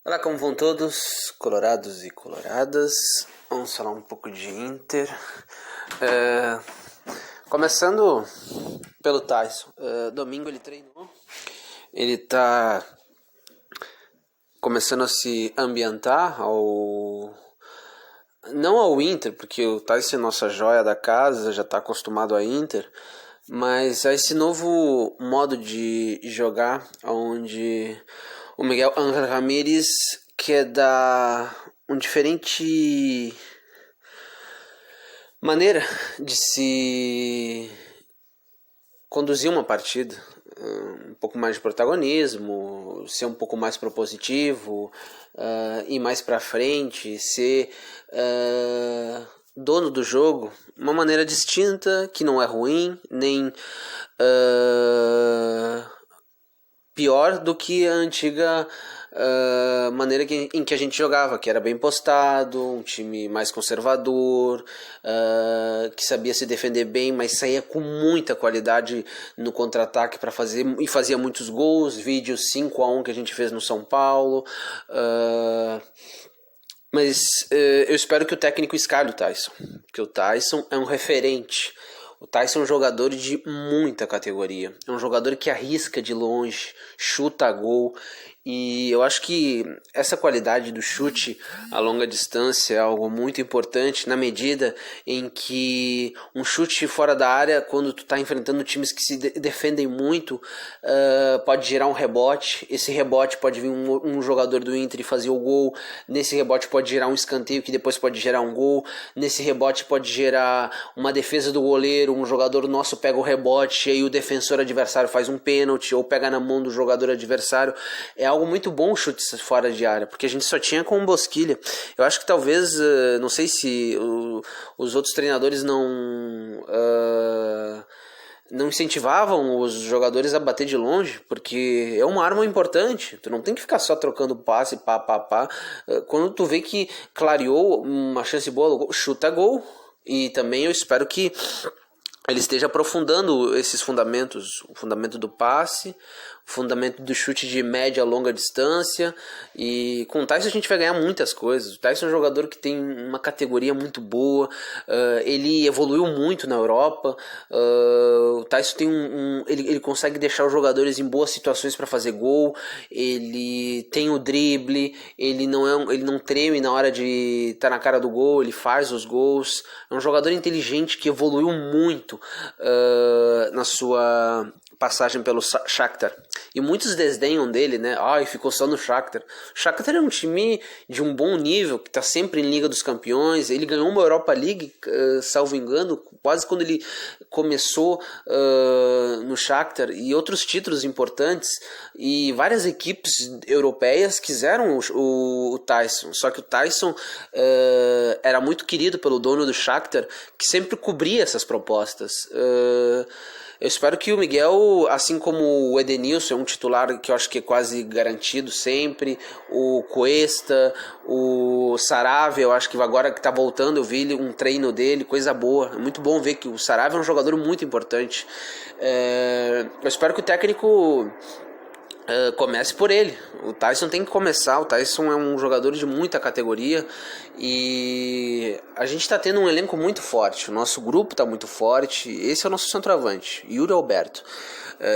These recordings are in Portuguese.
Olá, como vão todos, colorados e coloradas? Vamos falar um pouco de Inter. Começando pelo Tyson. Domingo ele treinou. Ele tá começando a se ambientar não ao Inter, porque o Tyson é nossa joia da casa, já está acostumado a Inter, mas a esse novo modo de jogar, onde o Miguel Ángel Ramírez quer dar um diferente maneira de se conduzir uma partida, um pouco mais de protagonismo, ser um pouco mais propositivo, ir mais para frente, ser dono do jogo, uma maneira distinta, que não é ruim, nem pior do que a antiga maneira em que a gente jogava, que era bem postado, um time mais conservador, que sabia se defender bem, mas saía com muita qualidade no contra-ataque para fazer e fazia muitos gols. Vídeo 5-1 que a gente fez no São Paulo. Mas eu espero que o técnico escalhe o Tyson, porque o Tyson é um referente. O Tyson é um jogador de muita categoria. É um jogador que arrisca de longe, chuta a gol. E eu acho que essa qualidade do chute a longa distância é algo muito importante, na medida em que um chute fora da área, quando tu está enfrentando times que se defendem muito, pode gerar um rebote. Esse rebote pode vir um jogador do Inter e fazer o gol. Nesse rebote pode gerar um escanteio que depois pode gerar um gol. Nesse rebote pode gerar uma defesa do goleiro, um jogador nosso pega o rebote e aí o defensor adversário faz um pênalti ou pega na mão do jogador adversário. É algo muito bom o chute fora de área, porque a gente só tinha com o Bosquilha. Eu acho que talvez, não sei se os outros treinadores não incentivavam os jogadores a bater de longe, porque é uma arma importante. Tu não tem que ficar só trocando passe, pá. Quando tu vê que clareou uma chance boa, chuta gol. E também eu espero que ele esteja aprofundando esses fundamentos, o fundamento do passe, o fundamento do chute de média a longa distância. E com o Tyson a gente vai ganhar muitas coisas. O Tyson é um jogador que tem uma categoria muito boa, ele evoluiu muito na Europa. O Tyson tem ele consegue deixar os jogadores em boas situações para fazer gol. Ele tem o drible, ele não treme na hora de estar na cara do gol, ele faz os gols. É um jogador inteligente que evoluiu muito na sua passagem pelo Shakhtar. E muitos desdenham dele, né? E ficou só no Shakhtar. O Shakhtar é um time de um bom nível, que está sempre em Liga dos Campeões. Ele ganhou uma Europa League, salvo engano, quase quando ele começou no Shakhtar, e outros títulos importantes. E várias equipes europeias quiseram o Tyson. Só que o Tyson era muito querido pelo dono do Shakhtar, que sempre cobria essas propostas. Eu espero que o Miguel, assim como o Edenilson, é um titular que eu acho que é quase garantido sempre, o Cuesta, o Saravia, eu acho que agora que está voltando, eu vi um treino dele, coisa boa. É muito bom ver que o Saravia é um jogador muito importante. Eu espero que o técnico comece por ele. O Tyson tem que começar. O Tyson é um jogador de muita categoria e a gente está tendo um elenco muito forte. O nosso grupo está muito forte. Esse é o nosso centroavante, Yuri Alberto.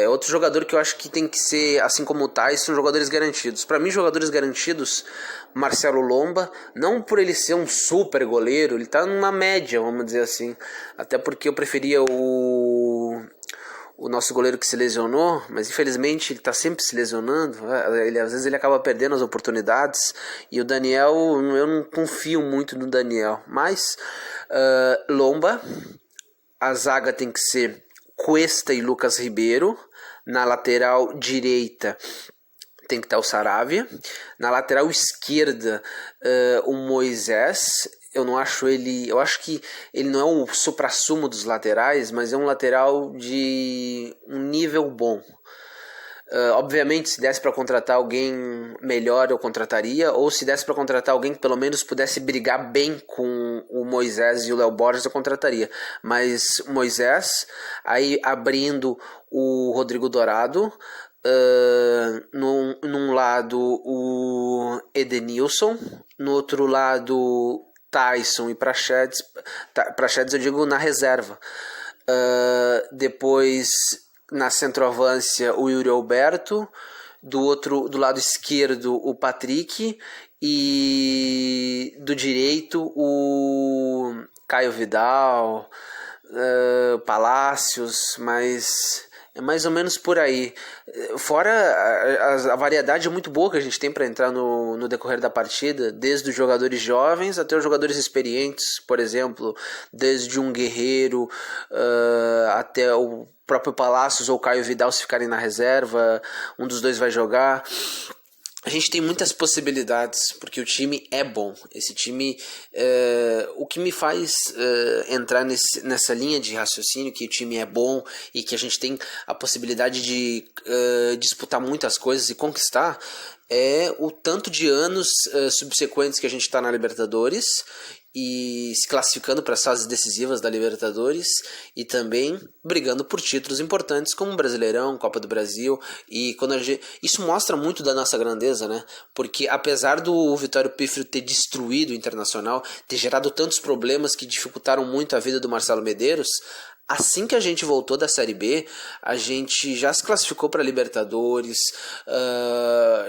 Outro jogador que eu acho que tem que ser, assim como o Tyson, jogadores garantidos. Para mim, jogadores garantidos, Marcelo Lomba, não por ele ser um super goleiro, ele está numa média, vamos dizer assim. Até porque eu preferia o nosso goleiro que se lesionou, mas infelizmente ele está sempre se lesionando. Às vezes ele acaba perdendo as oportunidades. E o Daniel, eu não confio muito no Daniel. Mas Lomba, a zaga tem que ser Cuesta e Lucas Ribeiro. Na lateral direita tem que estar o Saravia. Na lateral esquerda, o Moisés. Eu acho que ele não é o suprassumo dos laterais, mas é um lateral de um nível bom. Obviamente, se desse para contratar alguém melhor, eu contrataria, ou se desse para contratar alguém que pelo menos pudesse brigar bem com o Moisés e o Léo Borges, eu contrataria. Mas Moisés, aí abrindo o Rodrigo Dourado, Num lado o Edenilson, no outro lado Tyson e Praxedes. Praxedes eu digo na reserva. Depois na centroavância o Yuri Alberto, do lado esquerdo o Patrick e do direito o Caio Vidal, Palácios, mas é mais ou menos por aí. Fora a variedade muito boa que a gente tem para entrar no decorrer da partida, desde os jogadores jovens até os jogadores experientes, por exemplo, desde um Guerreiro até o próprio Palácios ou Caio Vidal, se ficarem na reserva, um dos dois vai jogar. A gente tem muitas possibilidades, porque o time é bom. Esse time, o que me faz entrar nessa linha de raciocínio, que o time é bom e que a gente tem a possibilidade de disputar muitas coisas e conquistar, é o tanto de anos subsequentes que a gente está na Libertadores e se classificando para as fases decisivas da Libertadores e também brigando por títulos importantes como Brasileirão, Copa do Brasil. E isso mostra muito da nossa grandeza, né? Porque apesar do Vitório Pífero ter destruído o Internacional, ter gerado tantos problemas que dificultaram muito a vida do Marcelo Medeiros, assim que a gente voltou da Série B, a gente já se classificou para Libertadores,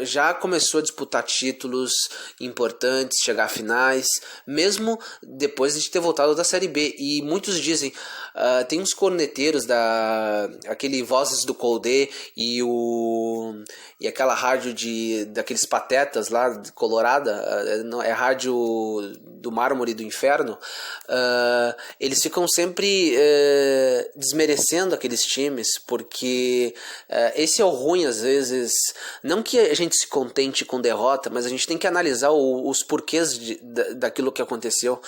já começou a disputar títulos importantes, chegar a finais, mesmo depois de ter voltado da Série B. E muitos dizem, tem uns corneteiros aquele Vozes do Colde e aquela rádio daqueles patetas lá de Colorada, é rádio do Mármore do Inferno, eles ficam sempre desmerecendo aqueles times, porque esse é o ruim às vezes. Não que a gente se contente com derrota, mas a gente tem que analisar os porquês daquilo que aconteceu.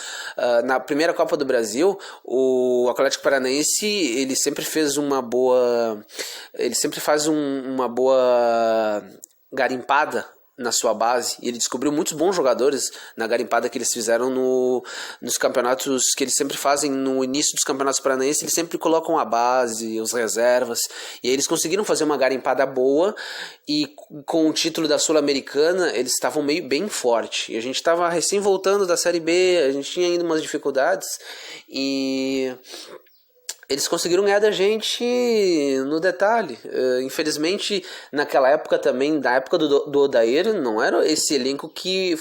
Na primeira Copa do Brasil, o Atlético Paranaense ele sempre fez uma boa garimpada na sua base, e ele descobriu muitos bons jogadores na garimpada que eles fizeram nos campeonatos que eles sempre fazem no início dos campeonatos paranaenses. Eles sempre colocam a base, os reservas, e aí eles conseguiram fazer uma garimpada boa, e com o título da Sul-Americana eles estavam bem forte, e a gente estava recém voltando da Série B, a gente tinha ainda umas dificuldades, e eles conseguiram ganhar da gente no detalhe. Infelizmente, naquela época também, na época do Odair, não era esse elenco que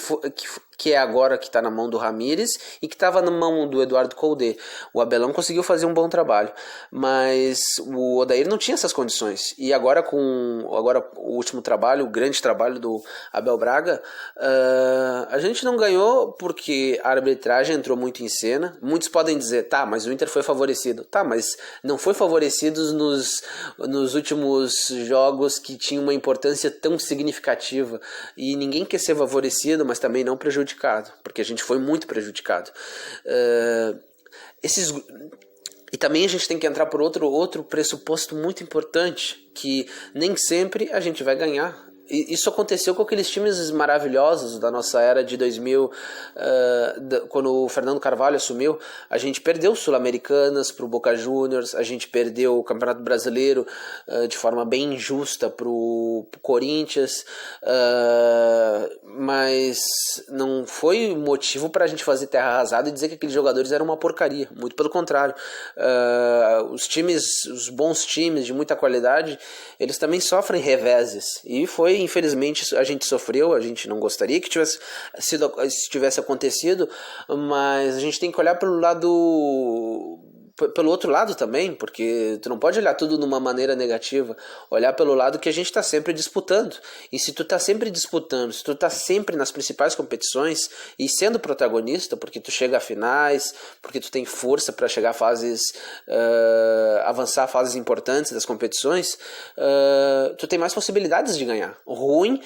é agora, que está na mão do Ramírez e que estava na mão do Eduardo Colde. O Abelão conseguiu fazer um bom trabalho, mas o Odair não tinha essas condições. E agora, com o último trabalho, o grande trabalho do Abel Braga, a gente não ganhou porque a arbitragem entrou muito em cena. Muitos podem dizer, tá, mas o Inter foi favorecido. Tá, mas não foi favorecido nos últimos jogos que tinham uma importância tão significativa. E ninguém quer ser favorecido, mas também não prejudicado, porque a gente foi muito prejudicado. E também a gente tem que entrar por outro pressuposto muito importante, que nem sempre a gente vai ganhar. Isso aconteceu com aqueles times maravilhosos da nossa era de 2000, quando o Fernando Carvalho assumiu. A gente perdeu Sul-Americanas para o Boca Juniors, a gente perdeu o Campeonato Brasileiro de forma bem injusta para o Corinthians, mas não foi motivo para a gente fazer terra arrasada e dizer que aqueles jogadores eram uma porcaria. Muito pelo contrário. Os bons times de muita qualidade, eles também sofrem reveses, e infelizmente a gente sofreu. A gente não gostaria que tivesse acontecido, mas a gente tem que olhar pelo outro lado também, porque tu não pode olhar tudo de uma maneira negativa, olhar pelo lado que a gente está sempre disputando. E se tu está sempre disputando, se tu está sempre nas principais competições e sendo protagonista, porque tu chega a finais, porque tu tem força para chegar a fases, avançar a fases importantes das competições, tu tem mais possibilidades de ganhar. O ruim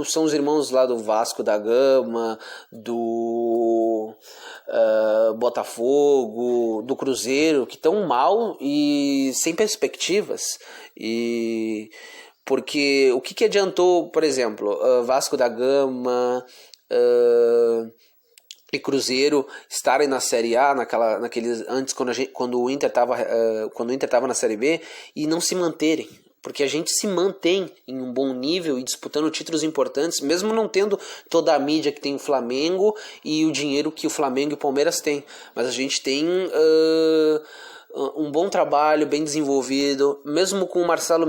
são os irmãos lá do Vasco da Gama, do Botafogo, do Cruzeiro, que estão mal e sem perspectivas. E porque o que adiantou, por exemplo, Vasco da Gama e Cruzeiro estarem na Série A naqueles antes, quando o Inter estava na Série B, e não se manterem? porque a gente se mantém em um bom nível e disputando títulos importantes, mesmo não tendo toda a mídia que tem o Flamengo e o dinheiro que o Flamengo e o Palmeiras têm. Mas a gente tem um bom trabalho, bem desenvolvido, mesmo com o Marcelo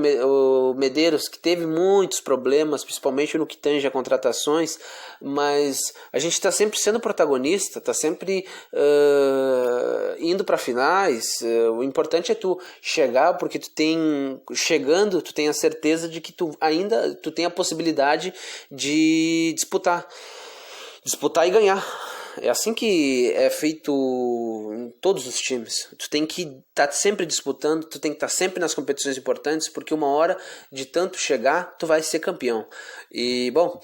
Medeiros, que teve muitos problemas, principalmente no que tange a contratações, mas a gente está sempre sendo protagonista, está sempre indo para finais. O importante é tu chegar, porque chegando, tu tem a certeza de que tu tem a possibilidade de disputar e ganhar. É assim que é feito em todos os times. Tu tem que estar sempre disputando, tu tem que estar sempre nas competições importantes, porque uma hora de tanto chegar, tu vai ser campeão. E, bom,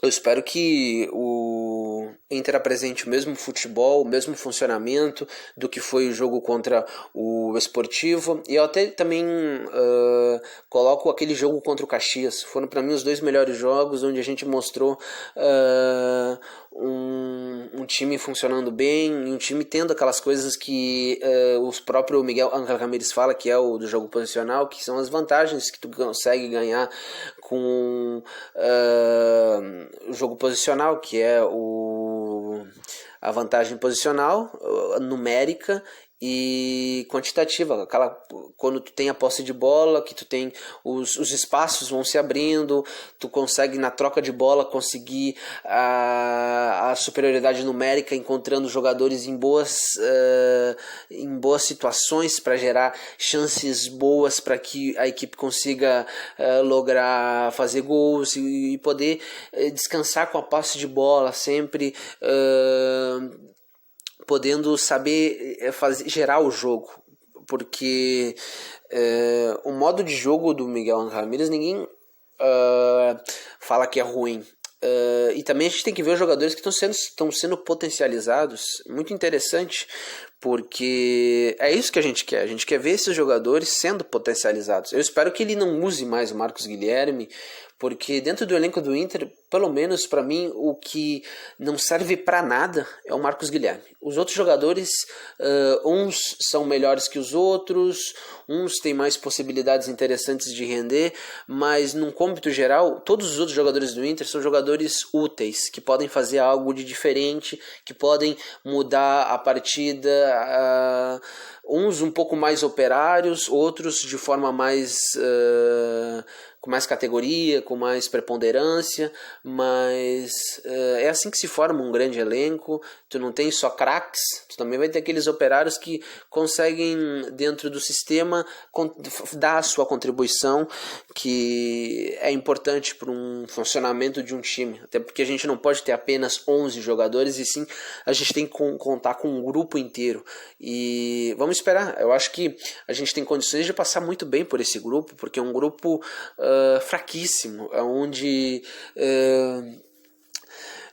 eu espero que o Inter apresente o mesmo futebol, o mesmo funcionamento do que foi o jogo contra o Sportivo. E eu até também coloco aquele jogo contra o Caxias. Foram para mim os 2 melhores jogos, onde a gente mostrou um time funcionando bem, um time tendo aquelas coisas que o próprio Miguel Ángel Ramírez fala, que é o do jogo posicional, que são as vantagens que tu consegue ganhar com o jogo posicional, que é a vantagem posicional, numérica e quantitativa, quando tu tem a posse de bola, que tu tem os espaços vão se abrindo, tu consegue na troca de bola conseguir a superioridade numérica, encontrando jogadores em boas situações para gerar chances boas para que a equipe consiga lograr fazer gols e poder descansar com a posse de bola sempre, podendo saber gerar o jogo, porque o modo de jogo do Miguel Ángel Ramírez ninguém fala que é ruim. E também a gente tem que ver os jogadores que estão sendo potencializados. Muito interessante, porque é isso que a gente quer ver esses jogadores sendo potencializados. Eu espero que ele não use mais o Marcos Guilherme, porque dentro do elenco do Inter, pelo menos para mim, o que não serve para nada é o Marcos Guilherme. Os outros jogadores, uns são melhores que os outros, uns têm mais possibilidades interessantes de render, mas num cômputo geral, todos os outros jogadores do Inter são jogadores úteis, que podem fazer algo de diferente, que podem mudar a partida, uns um pouco mais operários, outros de forma mais com mais categoria, com mais preponderância, mas é assim que se forma um grande elenco. Tu não tem só craques, tu também vai ter aqueles operários que conseguem, dentro do sistema, dar a sua contribuição, que é importante para um funcionamento de um time, até porque a gente não pode ter apenas 11 jogadores, e sim a gente tem que contar com um grupo inteiro, e vamos esperar. Eu acho que a gente tem condições de passar muito bem por esse grupo, porque é um grupo fraquíssimo, onde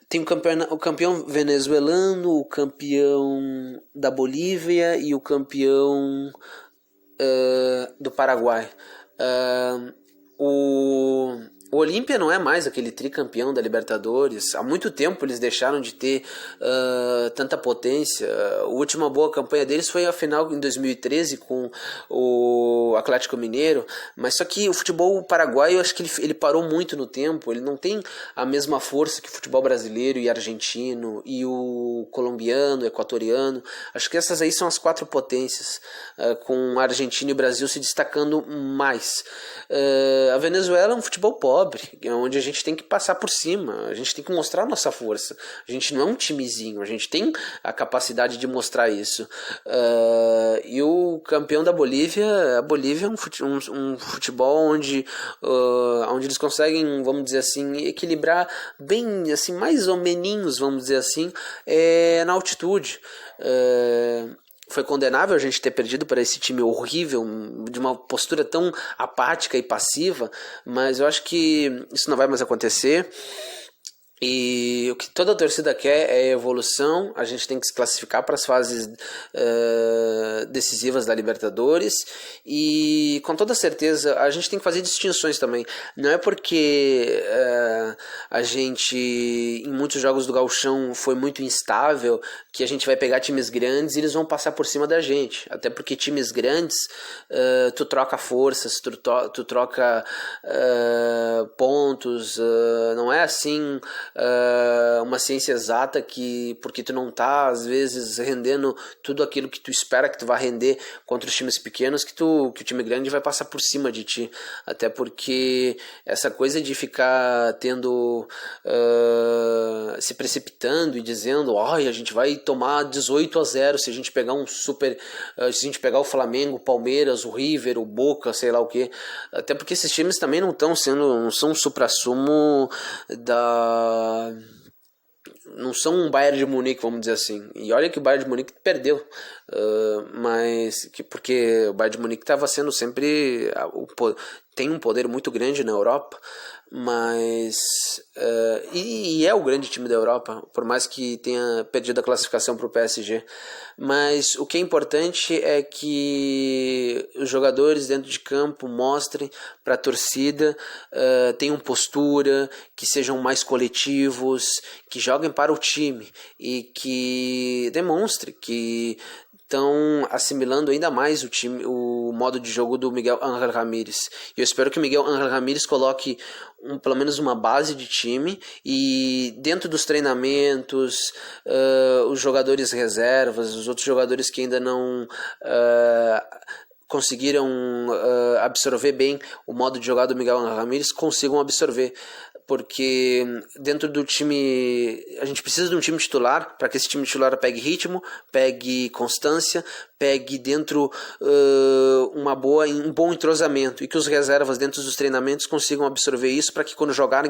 tem o campeão venezuelano, o campeão da Bolívia e o campeão do Paraguai. O Olímpia não é mais aquele tricampeão da Libertadores. Há muito tempo eles deixaram de ter tanta potência. A última boa campanha deles foi a final em 2013 com o Atlético Mineiro. Mas só que o futebol paraguaio, eu acho que ele parou muito no tempo. Ele não tem a mesma força que o futebol brasileiro e argentino e o colombiano, equatoriano. Acho que essas aí são as 4 potências, com a Argentina e o Brasil se destacando mais. A Venezuela é um futebol pobre, onde a gente tem que passar por cima, a gente tem que mostrar a nossa força. A gente não é um timezinho, a gente tem a capacidade de mostrar isso. E o campeão da Bolívia, a Bolívia é um futebol onde eles conseguem, vamos dizer assim, equilibrar bem, assim, mais ou menos, vamos dizer assim, na altitude. Foi condenável a gente ter perdido para esse time horrível, de uma postura tão apática e passiva, mas eu acho que isso não vai mais acontecer. E o que toda a torcida quer é evolução. A gente tem que se classificar para as fases decisivas da Libertadores, e com toda certeza a gente tem que fazer distinções também. Não é porque a gente em muitos jogos do Gauchão foi muito instável, que a gente vai pegar times grandes e eles vão passar por cima da gente, até porque times grandes tu troca forças, tu troca pontos, não é assim uma ciência exata que porque tu não tá às vezes rendendo tudo aquilo que tu espera que tu vai render contra os times pequenos, que o time grande vai passar por cima de ti, até porque essa coisa de ficar tendo se precipitando e dizendo, olha, a gente vai tomar 18-0 se a gente pegar um super, se a gente pegar o Flamengo, o Palmeiras, o River, o Boca, sei lá o que, até porque esses times também não são um suprassumo da... Não são um Bayern de Munique, vamos dizer assim. E olha que o Bayern de Munique perdeu. Porque o Bayern de Munique estava sendo sempre... tem um poder muito grande na Europa, mas e é o grande time da Europa, por mais que tenha perdido a classificação para o PSG. Mas o que é importante é que os jogadores dentro de campo mostrem para a torcida, tenham postura, que sejam mais coletivos, que joguem para o time e que demonstre que estão assimilando ainda mais o modo de jogo do Miguel Ángel Ramírez. Eu espero que o Miguel Ángel Ramírez coloque pelo menos uma base de time e dentro dos treinamentos, os jogadores reservas, os outros jogadores que ainda não conseguiram absorver bem o modo de jogar do Miguel Ángel Ramírez, consigam absorver, porque dentro do time a gente precisa de um time titular para que esse time titular pegue ritmo, pegue constância, pegue dentro um bom entrosamento e que os reservas dentro dos treinamentos consigam absorver isso para que quando jogarem